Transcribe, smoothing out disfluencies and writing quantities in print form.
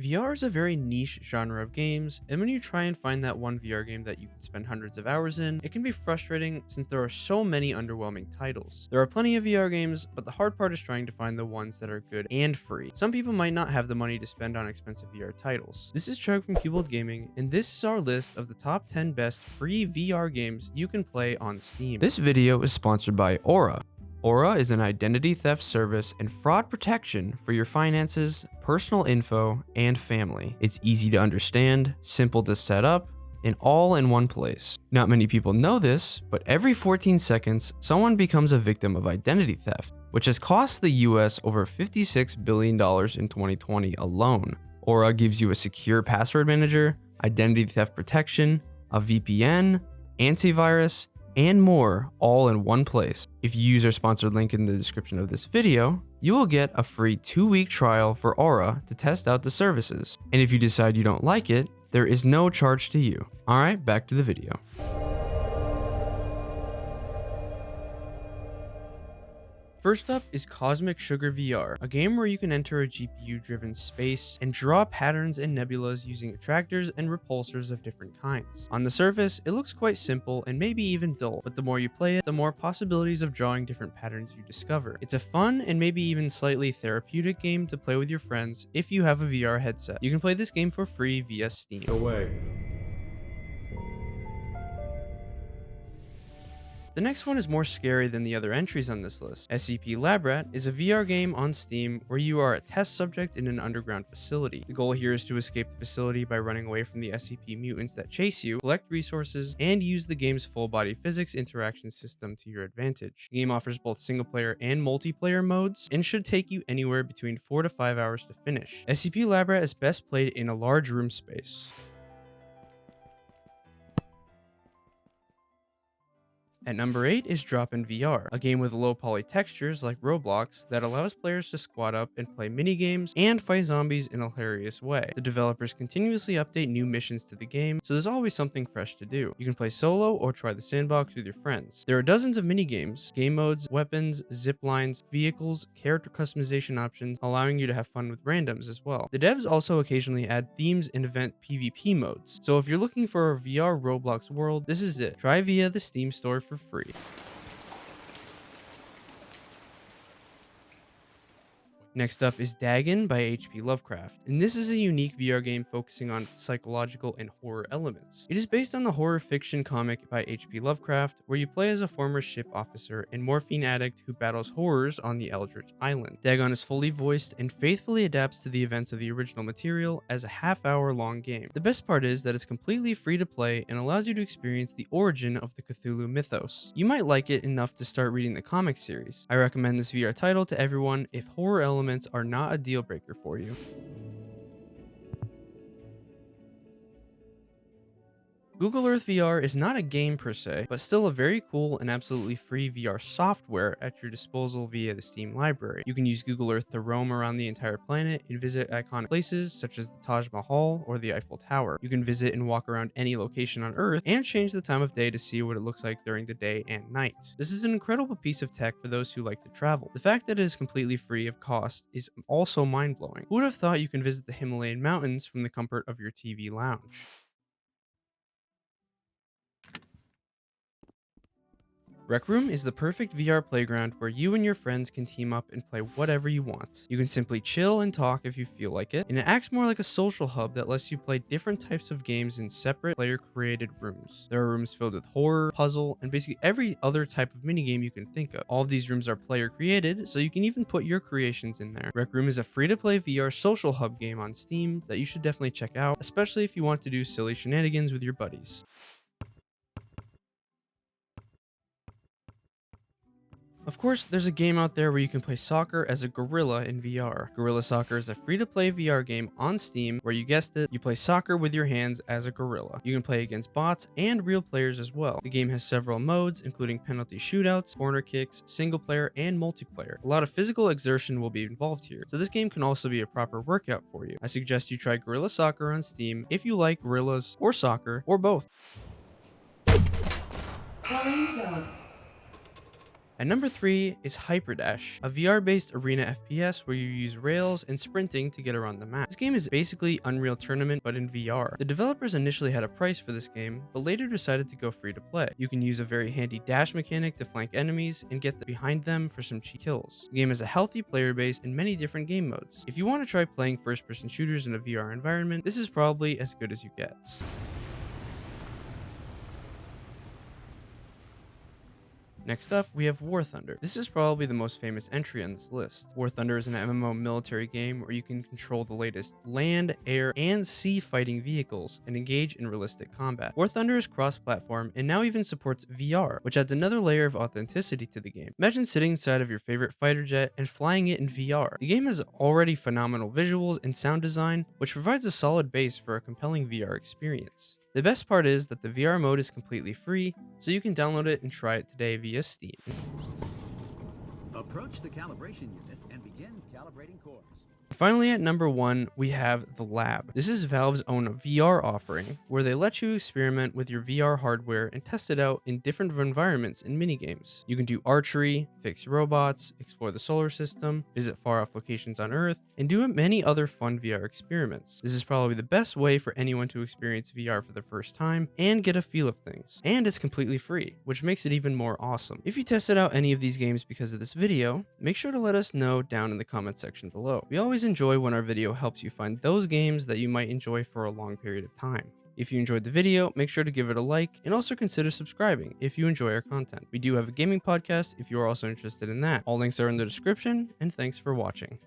VR is a very niche genre of games, and when you try and find that one VR game that you can spend hundreds of hours in, it can be frustrating since there are so many underwhelming titles. There are plenty of VR games, but the hard part is trying to find the ones that are good and free. Some people might not have the money to spend on expensive VR titles. This is Chug from Cubold Gaming, and this is our list of the top 10 best free VR games you can play on Steam. This video is sponsored by Aura. Aura is an identity theft service and fraud protection for your finances, personal info, and family. It's easy to understand, simple to set up, and all in one place. Not many people know this, but every 14 seconds, someone becomes a victim of identity theft, which has cost the US over $56 billion in 2020 alone. Aura gives you a secure password manager, identity theft protection, a VPN, antivirus, and more, all in one place. If you use our sponsored link in the description of this video, you will get a free 2-week trial for Aura to test out the services. And if you decide you don't like it, there is no charge to you. Alright, back to the video. First up is Cosmic Sugar VR, a game where you can enter a GPU-driven space and draw patterns and nebulas using attractors and repulsors of different kinds. On the surface, it looks quite simple and maybe even dull, but the more you play it, the more possibilities of drawing different patterns you discover. It's a fun and maybe even slightly therapeutic game to play with your friends if you have a VR headset. You can play this game for free via Steam. No way. The next one is more scary than the other entries on this list. SCP-Labrat is a VR game on Steam where you are a test subject in an underground facility. The goal here is to escape the facility by running away from the SCP mutants that chase you, collect resources, and use the game's full-body physics interaction system to your advantage. The game offers both single-player and multiplayer modes, and should take you anywhere between 4 to 5 hours to finish. SCP-Labrat is best played in a large room space. At number 8 is Drop-In VR, a game with low poly textures like Roblox that allows players to squat up and play minigames and fight zombies in a hilarious way. The developers continuously update new missions to the game, so there's always something fresh to do. You can play solo or try the sandbox with your friends. There are dozens of minigames, game modes, weapons, zip lines, vehicles, character customization options, allowing you to have fun with randoms as well. The devs also occasionally add themes and event PvP modes, so if you're looking for a VR Roblox world, this is it. Try via the Steam store for free. Next up is Dagon by H.P. Lovecraft, and this is a unique VR game focusing on psychological and horror elements. It is based on the horror fiction comic by H.P. Lovecraft, where you play as a former ship officer and morphine addict who battles horrors on the Eldritch Island. Dagon is fully voiced and faithfully adapts to the events of the original material as a half-hour-long game. The best part is that it's completely free to play and allows you to experience the origin of the Cthulhu mythos. You might like it enough to start reading the comic series. I recommend this VR title to everyone if horror elements are not a deal breaker for you. Google Earth VR is not a game per se, but still a very cool and absolutely free VR software at your disposal via the Steam library. You can use Google Earth to roam around the entire planet and visit iconic places such as the Taj Mahal or the Eiffel Tower. You can visit and walk around any location on Earth and change the time of day to see what it looks like during the day and night. This is an incredible piece of tech for those who like to travel. The fact that it is completely free of cost is also mind-blowing. Who would have thought you can visit the Himalayan mountains from the comfort of your TV lounge? Rec Room is the perfect VR playground where you and your friends can team up and play whatever you want. You can simply chill and talk if you feel like it, and it acts more like a social hub that lets you play different types of games in separate player-created rooms. There are rooms filled with horror, puzzle, and basically every other type of minigame you can think of. All of these rooms are player-created, so you can even put your creations in there. Rec Room is a free-to-play VR social hub game on Steam that you should definitely check out, especially if you want to do silly shenanigans with your buddies. Of course, there's a game out there where you can play soccer as a gorilla in VR. Gorilla Soccer is a free-to-play VR game on Steam where, you guessed it, you play soccer with your hands as a gorilla. You can play against bots and real players as well. The game has several modes, including penalty shootouts, corner kicks, single player, and multiplayer. A lot of physical exertion will be involved here, so this game can also be a proper workout for you. I suggest you try Gorilla Soccer on Steam if you like gorillas or soccer, or both. Time's up. At number 3 is Hyperdash, a VR-based arena FPS where you use rails and sprinting to get around the map. This game is basically Unreal Tournament but in VR. The developers initially had a price for this game, but later decided to go free to play. You can use a very handy dash mechanic to flank enemies and get behind them for some cheap kills. The game has a healthy player base in many different game modes. If you want to try playing first-person shooters in a VR environment, this is probably as good as you get. Next up, we have War Thunder. This is probably the most famous entry on this list. War Thunder is an MMO military game where you can control the latest land, air, and sea fighting vehicles and engage in realistic combat. War Thunder is cross-platform and now even supports VR, which adds another layer of authenticity to the game. Imagine sitting inside of your favorite fighter jet and flying it in VR. The game has already phenomenal visuals and sound design, which provides a solid base for a compelling VR experience. The best part is that the VR mode is completely free, so you can download it and try it today via Steam. Approach the calibration unit and begin calibrating cores. Finally, at number 1, we have The Lab. This is Valve's own VR offering, where they let you experiment with your VR hardware and test it out in different environments and minigames. You can do archery, fix robots, explore the solar system, visit far-off locations on Earth, and do many other fun VR experiments. This is probably the best way for anyone to experience VR for the first time and get a feel of things. And it's completely free, which makes it even more awesome. If you tested out any of these games because of this video, make sure to let us know down in the comment section below. We always enjoy when our video helps you find those games that you might enjoy for a long period of time. If you enjoyed the video, make sure to give it a like and also consider subscribing if you enjoy our content. We do have a gaming podcast if you are also interested in that. All links are in the description, and thanks for watching.